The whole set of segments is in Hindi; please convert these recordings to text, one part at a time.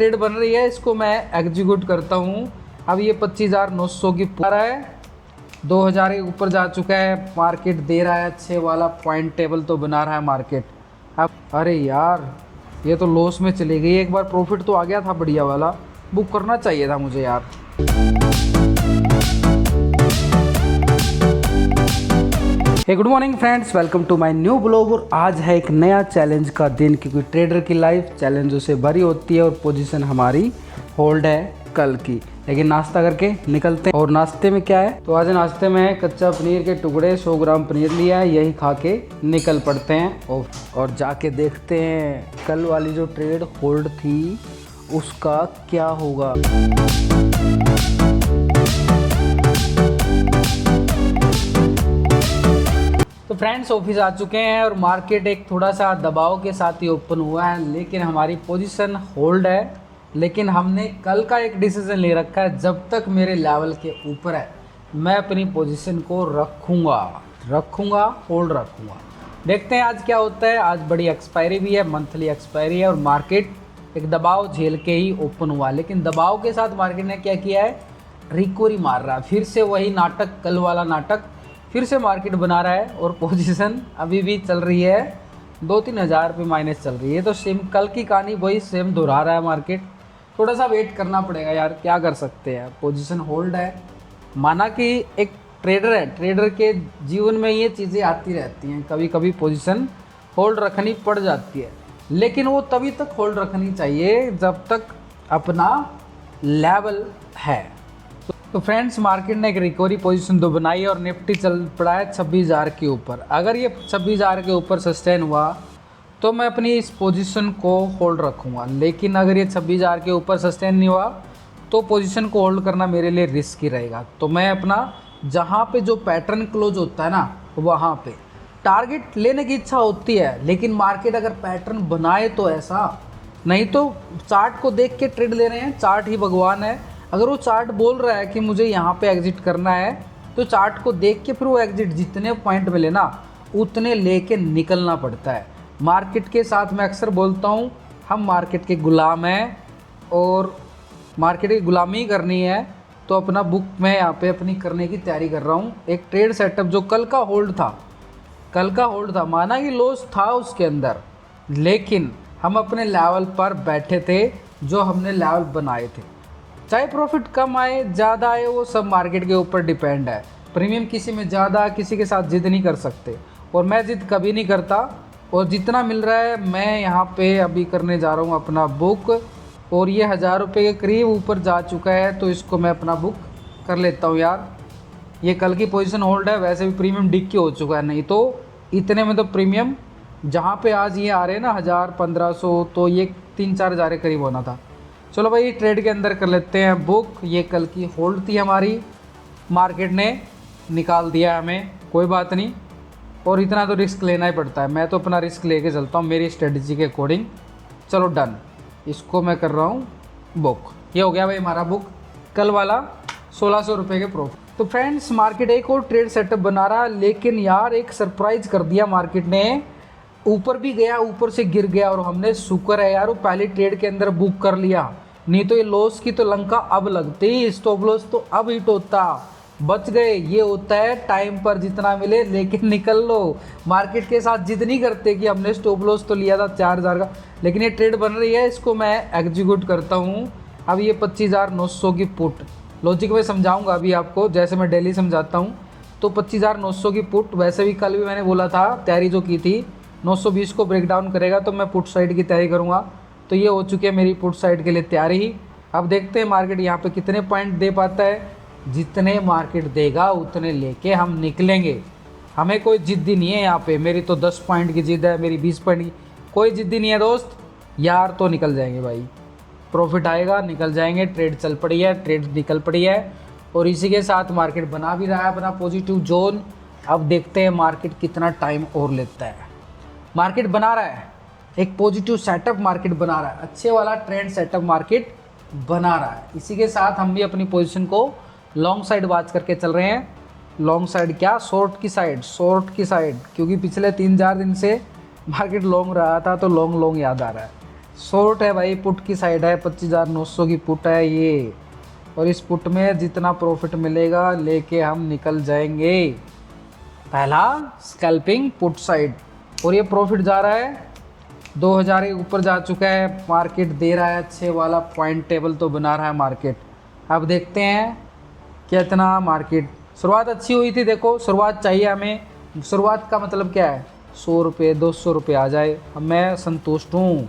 ट्रेड बन रही है, इसको मैं एग्जीक्यूट करता हूँ। अब ये 25,900 की पर है, 2,000 के ऊपर जा चुका है। मार्केट दे रहा है अच्छे वाला पॉइंट टेबल तो बना रहा है मार्केट। अब अरे यार ये तो लॉस में चली गई। एक बार प्रॉफिट तो आ गया था बढ़िया वाला, बुक करना चाहिए था मुझे यार। Good morning friends, welcome to my new blog. और आज है एक नया चैलेंज का दिन, क्योंकि ट्रेडर की लाइफ चैलेंजों से भरी होती है और पोजीशन हमारी होल्ड है कल की। लेकिन नाश्ता करके निकलते हैं। और नाश्ते में क्या है, तो आज नाश्ते में कच्चा पनीर के टुकड़े 100 ग्राम पनीर लिया है, यही खा के निकल पड़ते हैं और जाके देखते हैं कल वाली जो ट्रेड होल्ड थी उसका क्या होगा। तो फ्रेंड्स ऑफिस आ चुके हैं और मार्केट एक थोड़ा सा दबाव के साथ ही ओपन हुआ है, लेकिन हमारी पोजीशन होल्ड है। लेकिन हमने कल का एक डिसीजन ले रखा है, जब तक मेरे लेवल के ऊपर है मैं अपनी पोजीशन को रखूँगा, होल्ड रखूँगा। देखते हैं आज क्या होता है। आज बड़ी एक्सपायरी भी है, मंथली एक्सपायरी है और मार्केट एक दबाव झेल के ही ओपन हुआ। लेकिन दबाव के साथ मार्केट ने क्या किया है, रिकवरी मार रहा है। फिर से वही नाटक, कल वाला नाटक फिर से मार्केट बना रहा है और पोजीशन अभी भी चल रही है 2-3 हज़ार पे माइनस चल रही है। तो सेम कल की कहानी वही सेम दोहरा रहा है मार्केट। थोड़ा सा वेट करना पड़ेगा यार, क्या कर सकते हैं। पोजीशन होल्ड है, माना कि एक ट्रेडर है, ट्रेडर के जीवन में ये चीज़ें आती रहती हैं। कभी कभी पोजीशन होल्ड रखनी पड़ जाती है, लेकिन वो तभी तक होल्ड रखनी चाहिए जब तक अपना लेवल है। तो फ्रेंड्स मार्केट ने एक रिकवरी पोजीशन तो बनाई और निफ्टी चल पड़ा है 26,000 के ऊपर। अगर ये 26,000 के ऊपर सस्टेन हुआ तो मैं अपनी इस पोजीशन को होल्ड रखूँगा। लेकिन अगर ये 26,000 के ऊपर सस्टेन नहीं हुआ तो पोजीशन को होल्ड करना मेरे लिए रिस्की रहेगा। तो मैं अपना जहाँ पे जो पैटर्न क्लोज होता है ना, वहाँ पे टारगेट लेने की इच्छा होती है। लेकिन मार्केट अगर पैटर्न बनाए तो ऐसा, नहीं तो चार्ट को देख के ट्रेड ले रहे हैं। चार्ट ही भगवान है। अगर वो चार्ट बोल रहा है कि मुझे यहाँ पे एग्जिट करना है तो चार्ट को देख के फिर वो एग्जिट जितने पॉइंट मिले ना उतने लेके निकलना पड़ता है। मार्केट के साथ मैं अक्सर बोलता हूँ, हम मार्केट के गुलाम हैं और मार्केट की गुलामी करनी है। तो अपना बुक मैं यहाँ पे अपनी करने की तैयारी कर रहा हूँ। एक ट्रेड सेटअप जो कल का होल्ड था, माना कि लॉस था उसके अंदर, लेकिन हम अपने लेवल पर बैठे थे जो हमने लेवल बनाए थे। चाहे प्रॉफिट कम आए ज़्यादा आए, वो सब मार्केट के ऊपर डिपेंड है। प्रीमियम किसी में ज़्यादा, किसी के साथ जिद नहीं कर सकते और मैं जिद कभी नहीं करता। और जितना मिल रहा है मैं यहाँ पे अभी करने जा रहा हूँ अपना बुक। और ये 1,000 रुपये के करीब ऊपर जा चुका है, तो इसको मैं अपना बुक कर लेता हूँ यार। ये कल की पोजीशन होल्ड है, वैसे भी प्रीमियम डिग के हो चुका है। नहीं तो इतने में तो प्रीमियम जहाँ पे आज ये आ रहे हैं ना 1,000-1,500, तो ये 3-4 हज़ार के करीब होना था। चलो भाई ट्रेड के अंदर कर लेते हैं बुक। ये कल की होल्ड थी हमारी, मार्केट ने निकाल दिया हमें, कोई बात नहीं। और इतना तो रिस्क लेना ही पड़ता है, मैं तो अपना रिस्क लेके चलता हूँ मेरी स्ट्रेटजी के अकॉर्डिंग। चलो डन, इसको मैं कर रहा हूँ बुक। ये हो गया भाई हमारा बुक, कल वाला 1,600 रुपये के प्रॉफिट। तो फ्रेंड्स मार्केट एक और ट्रेड सेटअप बना रहा है, लेकिन यार एक सरप्राइज़ कर दिया मार्केट ने। ऊपर भी गया, ऊपर से गिर गया और हमने शुक्र है यार वो पहले ट्रेड के अंदर बुक कर लिया। नहीं तो ये लॉस की तो लंका अब लगती, स्टॉप लॉस तो अब हिट होता। बच गए। ये होता है टाइम पर जितना मिले लेकिन निकल लो। मार्केट के साथ जिद नहीं करते कि हमने स्टॉप लॉस तो लिया था 4,000 का, लेकिन ये ट्रेड बन रही है, इसको मैं एग्जीक्यूट करता हूँ। अब ये 25,900 की पुट, लॉजिक में समझाऊँगा अभी आपको, जैसे मैं डेली समझाता हूँ। तो 25,900 की पुट, वैसे भी कल भी मैंने बोला था तैयारी जो की थी 920 को ब्रेक डाउन करेगा तो मैं पुट साइड की तैयारी करूँगा। तो ये हो चुकी है मेरी पुट साइड के लिए तैयारी ही। अब देखते हैं मार्केट यहाँ पे कितने पॉइंट दे पाता है। जितने मार्केट देगा उतने लेके हम निकलेंगे। हमें कोई जिद्दी नहीं है यहाँ पे, मेरी तो 10 पॉइंट की जिद है, मेरी 20 पॉइंट की कोई जिद्दी नहीं है दोस्त यार। तो निकल जाएंगे भाई, प्रॉफिट आएगा निकल जाएंगे। ट्रेड चल पड़ी है, ट्रेड निकल पड़ी है और इसी के साथ मार्केट बना भी रहा है अपना पॉजिटिव जोन। अब देखते हैं मार्केट कितना टाइम और लेता है। मार्केट बना रहा है एक पॉजिटिव सेटअप, मार्केट बना रहा है अच्छे वाला ट्रेंड सेटअप, मार्केट बना रहा है। इसी के साथ हम भी अपनी पोजीशन को लॉन्ग साइड वाच करके चल रहे हैं। लॉन्ग साइड क्या, शॉर्ट की साइड, क्योंकि पिछले 3-4 दिन से मार्केट लॉन्ग रहा था तो लॉन्ग याद आ रहा है। शॉर्ट है भाई, पुट की साइड है, 25,900 की पुट है ये। और इस पुट में जितना प्रॉफिट मिलेगा लेके हम निकल जाएंगे। पहला स्कैल्पिंग पुट साइड, और ये प्रॉफिट जा रहा है 2000 के ऊपर जा चुका है। मार्केट दे रहा है अच्छे वाला पॉइंट टेबल तो बना रहा है मार्केट। अब देखते हैं कितना मार्केट। शुरुआत अच्छी हुई थी, देखो शुरुआत चाहिए हमें। शुरुआत का मतलब क्या है, 100 रुपये 200 रुपये आ जाए, अब मैं संतुष्ट हूँ।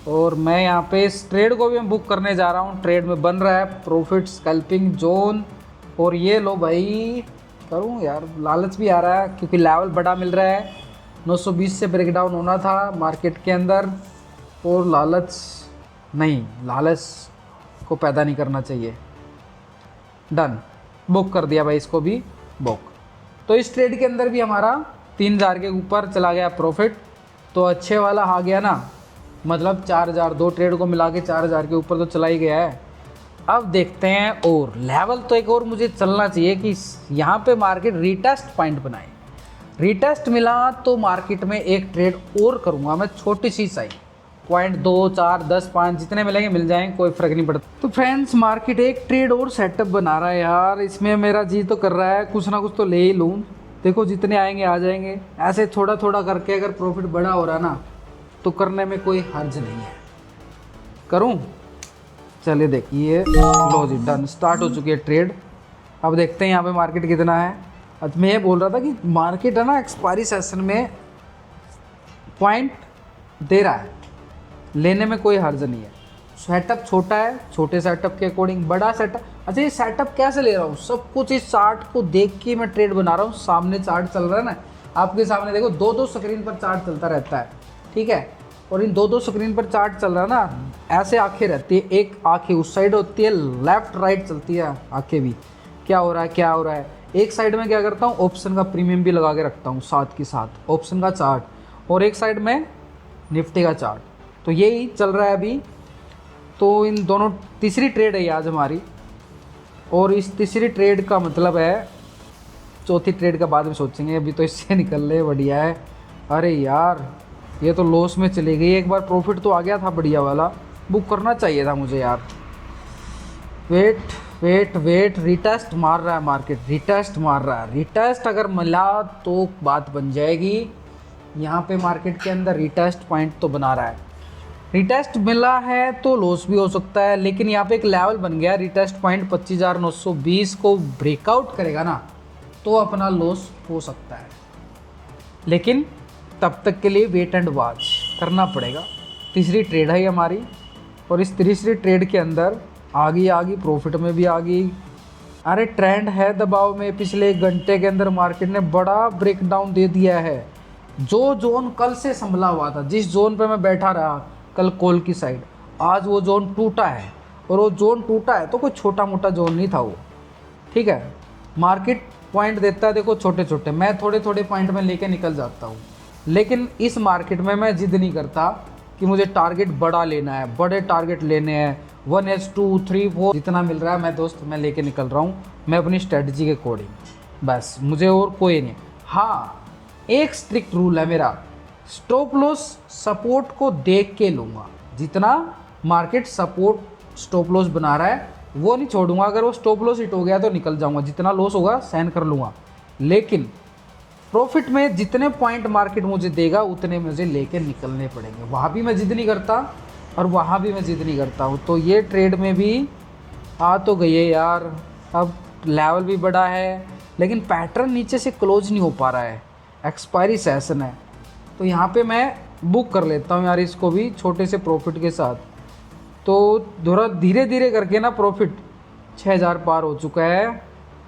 और मैं यहाँ पे इस ट्रेड को भी मैं बुक करने जा रहा हूँ। ट्रेड में बन रहा है प्रॉफिट स्कैल्पिंग जोन। और ये लो भाई, करूँ यार, लालच भी आ रहा है क्योंकि लेवल बड़ा मिल रहा है। 920 से ब्रेक डाउन होना था मार्केट के अंदर, और लालच नहीं, लालच को पैदा नहीं करना चाहिए। डन, बुक कर दिया भाई इसको भी बुक। तो इस ट्रेड के अंदर भी हमारा 3000 के ऊपर चला गया प्रॉफिट, तो अच्छे वाला आ गया ना, मतलब 4000, दो ट्रेड को मिला के 4000 के ऊपर तो चला ही गया है। अब देखते हैं, और लेवल तो एक और मुझे चलना चाहिए कि यहाँ पे मार्केट रीटेस्ट पॉइंट बनाए। रीटेस्ट मिला तो मार्केट में एक ट्रेड और करूँगा मैं, छोटी सी साइज, 0.2 4 10 5 जितने मिलेंगे मिल जाएंगे, कोई फ़र्क नहीं पड़ता। तो फ्रेंड्स मार्केट एक ट्रेड और सेटअप बना रहा है यार, इसमें मेरा जी तो कर रहा है कुछ ना कुछ तो ले ही लूँ। देखो जितने आएंगे आ जाएंगे, ऐसे थोड़ा थोड़ा करके अगर प्रॉफिट बड़ा हो रहा ना तो करने में कोई हर्ज नहीं है। करूँ, चलिए देखिए, लो जी डन, स्टार्ट हो चुकी है ट्रेड। अब देखते हैं यहाँ पे मार्केट कितना है। अब मैं ये बोल रहा था कि मार्केट है ना एक्सपायरी सेशन में पॉइंट दे रहा है, लेने में कोई हर्ज नहीं है। सेटअप छोटा है, छोटे सेटअप के अकॉर्डिंग बड़ा सेटअप। अच्छा ये सेटअप कैसे ले रहा हूँ, सब कुछ इस चार्ट को देख के मैं ट्रेड बना रहा हूँ। सामने चार्ट चल रहा है ना आपके सामने, देखो दो स्क्रीन पर चार्ट चलता रहता है, ठीक है। और इन दो स्क्रीन पर चार्ट चल रहा है ना, ऐसे आंखें रहती है, एक आंखें उस साइड होती है, लेफ्ट राइट चलती है आंखें भी, क्या हो रहा है क्या हो रहा है। एक साइड में क्या करता हूँ, ऑप्शन का प्रीमियम भी लगा के रखता हूँ साथ के साथ, ऑप्शन का चार्ट, और एक साइड में निफ्टी का चार्ट। तो यही चल रहा है अभी। तो इन दोनों, तीसरी ट्रेड है आज हमारी, और इस तीसरी ट्रेड का मतलब है, चौथी ट्रेड का बाद में सोचेंगे, अभी तो इससे निकल ले, बढ़िया है। अरे यार ये तो लॉस में चली गई, एक बार प्रॉफिट तो आ गया था बढ़िया वाला, बुक करना चाहिए था मुझे यार। वेट वेट वेट, रिटेस्ट मार रहा है मार्केट, रिटेस्ट मार रहा है। रिटेस्ट अगर मिला तो बात बन जाएगी। यहाँ पे मार्केट के अंदर रिटेस्ट पॉइंट तो बना रहा है, रिटेस्ट मिला है तो लॉस भी हो सकता है, लेकिन यहाँ पे एक लेवल बन गया। रिटेस्ट पॉइंट 25,920 को ब्रेकआउट करेगा ना तो अपना लॉस हो सकता है, लेकिन तब तक के लिए वेट एंड वॉच करना पड़ेगा। तीसरी ट्रेड है हमारी, और इस तीसरी ट्रेड के अंदर आ गई प्रॉफिट में भी आ गई। अरे ट्रेंड है दबाव में, पिछले 1 घंटे के अंदर मार्केट ने बड़ा ब्रेकडाउन दे दिया है। जो जोन कल से संभला हुआ था, जिस जोन पे मैं बैठा रहा कल कॉल की साइड, आज वो जोन टूटा है। और वो जोन टूटा है तो कोई छोटा मोटा जोन नहीं था वो, ठीक है। मार्केट पॉइंट देता है देखो छोटे छोटे, मैं थोड़े थोड़े पॉइंट में लेके निकल जाता हूँ। लेकिन इस मार्केट में मैं जिद नहीं करता कि मुझे टारगेट बड़ा लेना है, बड़े टारगेट लेने हैं, 1H 2 3 4 जितना मिल रहा है मैं दोस्त मैं लेके निकल रहा हूँ, मैं अपनी स्ट्रेटजी के अकॉर्डिंग, बस मुझे और कोई नहीं। हाँ एक स्ट्रिक्ट रूल है मेरा, स्टॉप लॉस सपोर्ट को देख के लूँगा। जितना मार्केट सपोर्ट स्टॉप लॉस बना रहा है वो नहीं छोड़ूंगा, अगर वो स्टॉप लॉस हिट हो गया तो निकल जाऊँगा, जितना लॉस होगा सहन कर लूँगा। लेकिन प्रॉफिट में जितने पॉइंट मार्केट मुझे देगा उतने मुझे लेके निकलने पड़ेंगे, वहाँ भी मैं जिद नहीं करता और वहाँ भी मैं जिद नहीं करता हूँ। तो ये ट्रेड में भी आ तो गई है यार, अब लेवल भी बड़ा है लेकिन पैटर्न नीचे से क्लोज नहीं हो पा रहा है, एक्सपायरी सेशन है। तो यहाँ पे मैं बुक कर लेता हूँ यार इसको भी छोटे से प्रॉफिट के साथ। तो थोड़ा धीरे धीरे करके ना प्रॉफिट 6000 पार हो चुका है,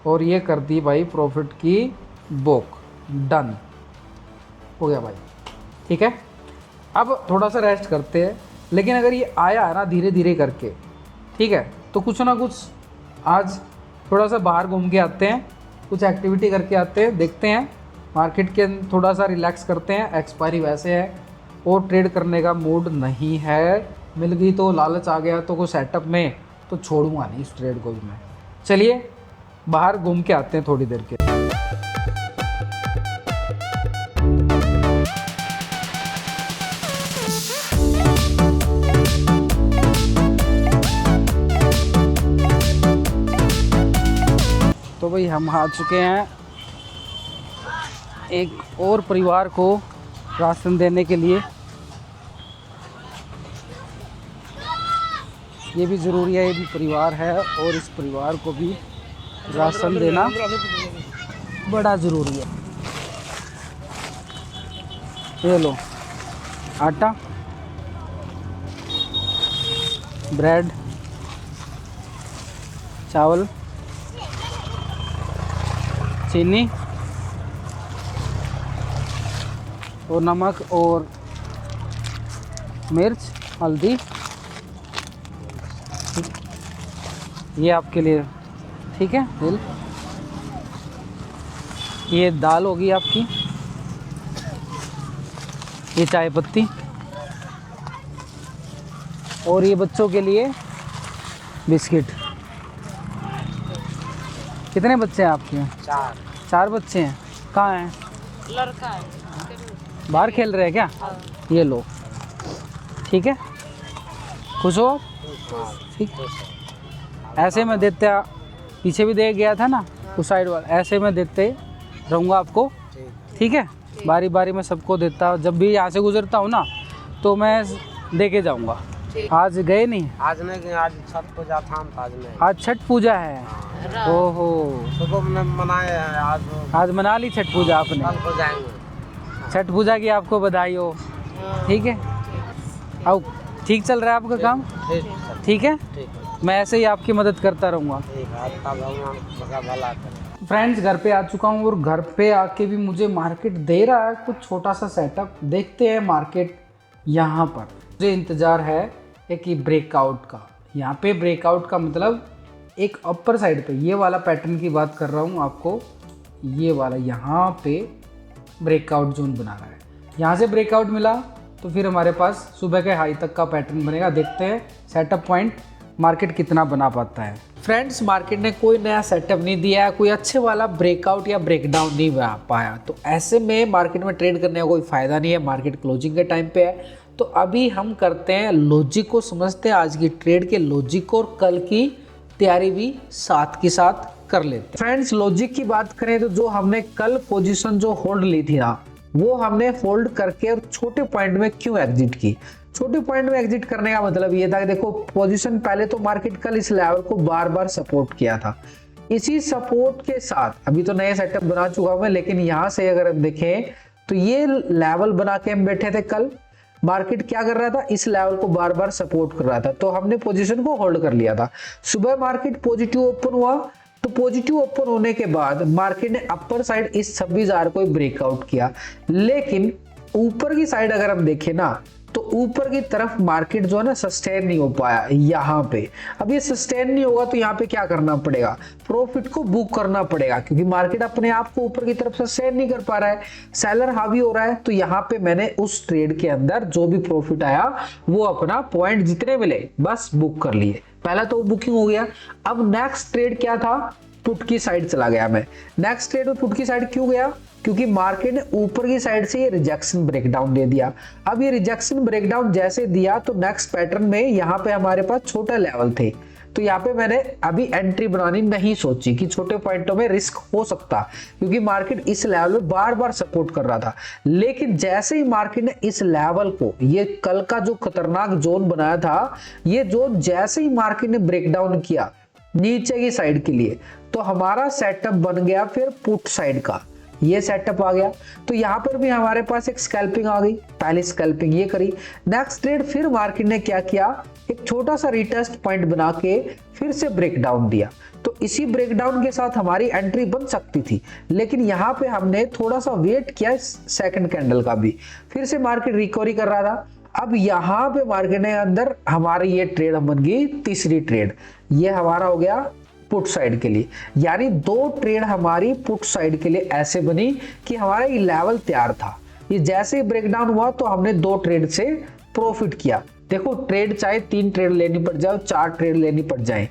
और ये कर दी भाई प्रॉफिट की बुक, डन हो गया भाई, ठीक है। अब थोड़ा सा रेस्ट करते हैं, लेकिन अगर ये आया है ना धीरे धीरे करके, ठीक है, तो कुछ ना कुछ आज थोड़ा सा बाहर घूम के आते हैं, कुछ एक्टिविटी करके आते हैं, देखते हैं मार्केट के थोड़ा सा रिलैक्स करते हैं। एक्सपायरी वैसे है और ट्रेड करने का मूड नहीं है, मिल गई तो लालच आ गया तो कोई सेटअप में तो छोड़ूंगा नहीं इस ट्रेड को भी मैं। चलिए बाहर घूम के आते हैं थोड़ी देर के। तो भाई हम आ चुके हैं एक और परिवार को राशन देने के लिए। ये भी ज़रूरी है, ये भी परिवार है और इस परिवार को भी राशन देना बड़ा ज़रूरी है। ये लो आटा, ब्रेड, चावल, चीनी और नमक और मिर्च, हल्दी। ये आपके लिए, ठीक है। बिल, ये दाल होगी आपकी, ये चाय पत्ती, और ये बच्चों के लिए बिस्किट। कितने बच्चे हैं आपके? 4। 4 बच्चे हैं। कहाँ हैं? लड़का है, बाहर खेल रहे हैं क्या? ये लो, ठीक है। खुश हो आप? ठीक। ऐसे में देते, पीछे भी दे गया था ना उस साइड वाला, ऐसे में देते रहूँगा आपको, ठीक है। बारी बारी में सबको देता, जब भी यहाँ से गुजरता हूँ ना तो मैं दे के जाऊँगा। आज गए नहीं? आज नहीं गए, आज छठ पूजा था, आज नहीं। आज छठ पूजा है। ओहो, सुबह में मनाए हैं, आज मना ली छठ पूजा आपने? कल को जाएंगे। छठ पूजा की आपको बधाई हो, ठीक है। अब ठीक चल रहा है आपका काम? ठीक है। मैं ऐसे ही आपकी मदद करता रहूँगा। फ्रेंड्स, घर पे आ चुका हूँ और घर पे आके भी मुझे मार्केट दे रहा है कुछ छोटा सा सेटअप। देखते हैं मार्केट। यहाँ पर मुझे इंतज़ार है एक ब्रेकआउट का। यहाँ पे ब्रेकआउट का मतलब एक अपर साइड पे, ये वाला पैटर्न की बात कर रहा हूँ आपको। ये वाला यहाँ पे ब्रेकआउट जोन बना रहा है। यहाँ से ब्रेकआउट मिला तो फिर हमारे पास सुबह के हाई तक का पैटर्न बनेगा। देखते हैं सेटअप पॉइंट मार्केट कितना बना पाता है। फ्रेंड्स, मार्केट ने कोई नया सेटअप नहीं दिया है, कोई अच्छे वाला ब्रेकआउट या ब्रेकडाउन नहीं बना पाया, तो ऐसे में मार्केट में ट्रेड करने का कोई फ़ायदा नहीं है। मार्केट क्लोजिंग के टाइम पे है, तो अभी हम करते हैं लॉजिक को समझते हैं, आज की ट्रेड के लॉजिक को, और कल की तैयारी भी साथ के साथ कर लेते हैं। फ्रेंड्स, लॉजिक की बात करें तो जो हमने कल पोजीशन जो होल्ड ली थी ना, वो हमने होल्ड करके और छोटे पॉइंट में क्यों एग्जिट की। छोटे पॉइंट में एग्जिट करने का मतलब ये था कि देखो पोजीशन पहले तो मार्केट कल इस लेवल को बार बार सपोर्ट किया था। इसी सपोर्ट के साथ अभी तो नया सेटअप बना चुका हूं मैं, लेकिन यहां से अगर हम देखें तो ये लेवल बना के हम बैठे थे कल। मार्केट क्या कर रहा था, इस लेवल को बार बार सपोर्ट कर रहा था, तो हमने पोजीशन को होल्ड कर लिया था। सुबह मार्केट पॉजिटिव ओपन हुआ, तो पॉजिटिव ओपन होने के बाद मार्केट ने अपर साइड इस 26,000 को ब्रेकआउट किया, लेकिन ऊपर की साइड अगर हम देखें ना तो ऊपर की तरफ मार्केट जो है ना सस्टेन नहीं हो पाया यहाँ पे। अब ये सस्टेन नहीं होगा तो यहाँ पे क्या करना पड़ेगा, प्रॉफिट को बुक करना पड़ेगा, क्योंकि मार्केट अपने आप को ऊपर की तरफ सस्टेन नहीं कर पा रहा है, सेलर हावी हो रहा है। तो यहाँ पे मैंने उस ट्रेड के अंदर जो भी प्रॉफिट आया वो अपना पॉइंट जितने मिले बस बुक कर लिए। पहला तो बुकिंग हो गया। अब नेक्स्ट ट्रेड क्या था, पुट की साइड चला गया मैं। नेक्स्ट ट्रेड में पुट की साइड क्यों गया, क्योंकि मार्केट ने ऊपर की साइड से ये रिजेक्शन ब्रेकडाउन दे दिया। अब ये रिजेक्शन ब्रेकडाउन जैसे दिया तो नेक्स्ट पैटर्न में यहाँ पे हमारे पास छोटा लेवल थे, तो यहाँ पे मैंने अभी एंट्री बनानी नहीं सोची कि छोटे पॉइंटों में रिस्क हो सकता, क्योंकि मार्केट इस लेवल में बार बार सपोर्ट कर रहा था। लेकिन जैसे ही मार्केट ने इस लेवल को, ये कल का जो खतरनाक जोन बनाया था, ये जोन जैसे ही मार्केट ने ब्रेकडाउन किया नीचे की साइड के लिए, तो हमारा सेटअप बन गया फिर पुट साइड का। ये सेटअप आ गया, तो यहाँ पर भी हमारे पास एक स्कैल्पिंग आ गई। पहली स्कैल्पिंग ये करी। नेक्स्ट ट्रेड फिर मार्केट ने क्या किया, एक छोटा सा रिटेस्ट पॉइंट बना के फिर से ब्रेकडाउन दिया। तो इसी ब्रेकडाउन के साथ हमारी एंट्री बन सकती थी, लेकिन यहाँ पे हमने थोड़ा सा वेट किया सेकंड कैंडल का भी। फिर से मार्केट रिकवरी कर रहा था। अब यहाँ पे मार्केट ने अंदर हमारी ये ट्रेड बन गई तीसरी ट्रेड। ये हमारा हो गया पुट साइड के लिए, यानी 2 ट्रेड हमारी पुट साइड के लिए ऐसे बनी कि हमारा ये लेवल तैयार था। ये जैसे ही ब्रेकडाउन हुआ तो हमने 2 ट्रेड से प्रॉफिट किया। देखो ट्रेड चाहे 3 ट्रेड लेनी पड़ जाए, 4 ट्रेड लेनी पड़ जाए,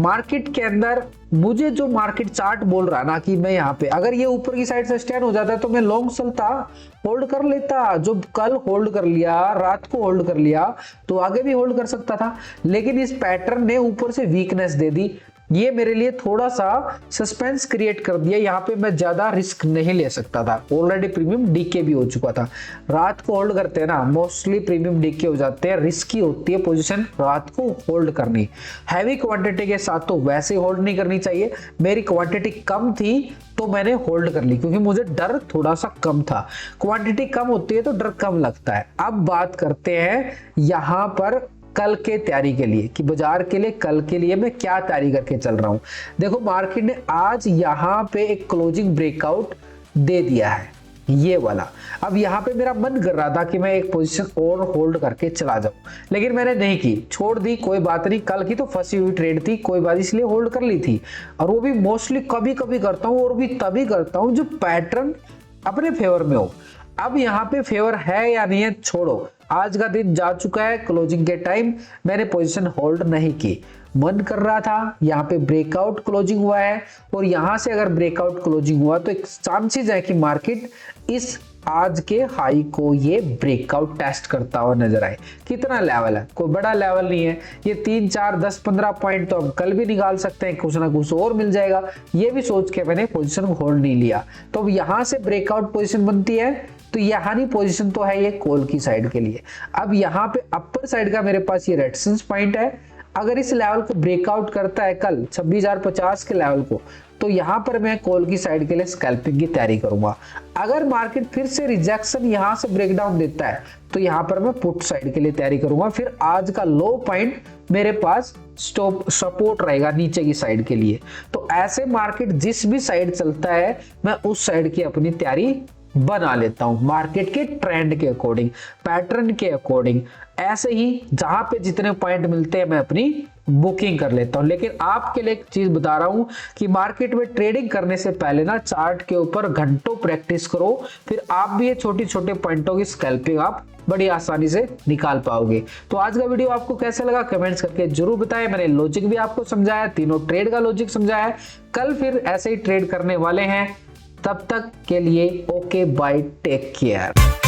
मार्केट के अंदर मुझे जो मार्केट चार्ट बोल रहा ना कि मैं यहाँ पे अगर ये ऊपर की साइड से स्टैंड हो जाता है तो मैं लॉन्ग चलता, होल्ड कर लेता। जो कल होल्ड कर लिया, रात को होल्ड कर लिया, तो आगे भी होल्ड कर सकता था। लेकिन इस पैटर्न ने ऊपर से वीकनेस दे दी, ये मेरे लिए थोड़ा सा सस्पेंस क्रिएट कर दिया। यहाँ पे मैं ज्यादा रिस्क नहीं ले सकता था, ऑलरेडी प्रीमियम डीके भी हो चुका था। रात को होल्ड करते हैं ना, मोस्टली प्रीमियम डीके हो जाते हैं, रिस्की होती है पोजीशन रात को होल्ड करनी। हैवी क्वांटिटी के साथ तो वैसे होल्ड नहीं करनी चाहिए। मेरी क्वांटिटी कम थी तो मैंने होल्ड कर ली, क्योंकि मुझे डर थोड़ा सा कम था। क्वांटिटी कम होती है तो डर कम लगता है। अब बात करते हैं यहाँ पर कल के तैयारी के लिए, कि बाजार के लिए कल के लिए मैं क्या तैयारी करके चल रहा हूं। देखो मार्केट ने आज यहाँ पे एक क्लोजिंग ब्रेकआउट दे दिया है, ये वाला। अब यहाँ पे मेरा मन कर रहा था कि मैं एक पोजीशन और होल्ड करके चला जाऊं, लेकिन मैंने नहीं की, छोड़ दी। कोई बात नहीं, कल की तो फंसी हुई ट्रेड थी, कोई बात, इसलिए होल्ड कर ली थी। और वो भी मोस्टली कभी कभी करता हूँ, और भी तभी करता हूँ जो पैटर्न अपने फेवर में हो। अब यहाँ पे फेवर है या नहीं है छोड़ो, आज का दिन जा चुका है, क्लोजिंग के टाइम मैंने पोजीशन होल्ड नहीं की। मन कर रहा था, यहाँ पे ब्रेकआउट क्लोजिंग हुआ है, और यहाँ से अगर ब्रेकआउट क्लोजिंग हुआ तो एक चांसेस है कि मार्केट इस आज के हाई को ये ब्रेकआउट टेस्ट करता हुआ नजर आए। कितना लेवल है, कोई बड़ा लेवल नहीं है, ये 3 4 10 15 पॉइंट तो हम कल भी निकाल सकते हैं, कुछ ना कुछ और मिल जाएगा। ये भी सोच के मैंने पोजीशन होल्ड नहीं लिया। तो अब यहाँ से ब्रेकआउट पोजीशन बनती है, तो यहाँ नहीं पोजीशन तो है ये कॉल की साइड के लिए। अब यहाँ पे अपर साइड का मेरे पास ये रेजिस्टेंस पॉइंट है। अगर इस लेवल को ब्रेकआउट करता है कल 26,050 के लेवल को, तो यहाँ पर मैं कॉल की साइड के लिए स्कैल्पिंग की तैयारी करूंगा। अगर मार्केट फिर से रिजेक्शन यहाँ से ब्रेकडाउन देता है, तो यहाँ पर मैं पुट साइड के लिए तैयारी करूंगा। फिर आज का लो पॉइंट मेरे पास स्टॉप सपोर्ट रहेगा नीचे की साइड के लिए। तो ऐसे मार्केट जिस भी साइड चलता है, मैं उस साइड की अपनी तैयारी बना लेता हूं, मार्केट के ट्रेंड के अकॉर्डिंग, पैटर्न के अकॉर्डिंग। ऐसे ही जहां पे जितने पॉइंट मिलते हैं मैं अपनी बुकिंग कर लेता हूं। लेकिन आपके लिए एक चीज बता रहा हूं कि मार्केट में ट्रेडिंग करने से पहले ना चार्ट के ऊपर घंटों प्रैक्टिस करो, फिर आप भी ये छोटे छोटे पॉइंटों की स्कैल्पिंग आप बड़ी आसानी से निकाल पाओगे। तो आज का वीडियो आपको कैसा लगा कमेंट्स करके जरूर बताएं। मैंने लॉजिक भी आपको समझाया, तीनों ट्रेड का लॉजिक समझाया। कल फिर ऐसे ही ट्रेड करने वाले हैं, तब तक के लिए ओके बाय, टेक केयर।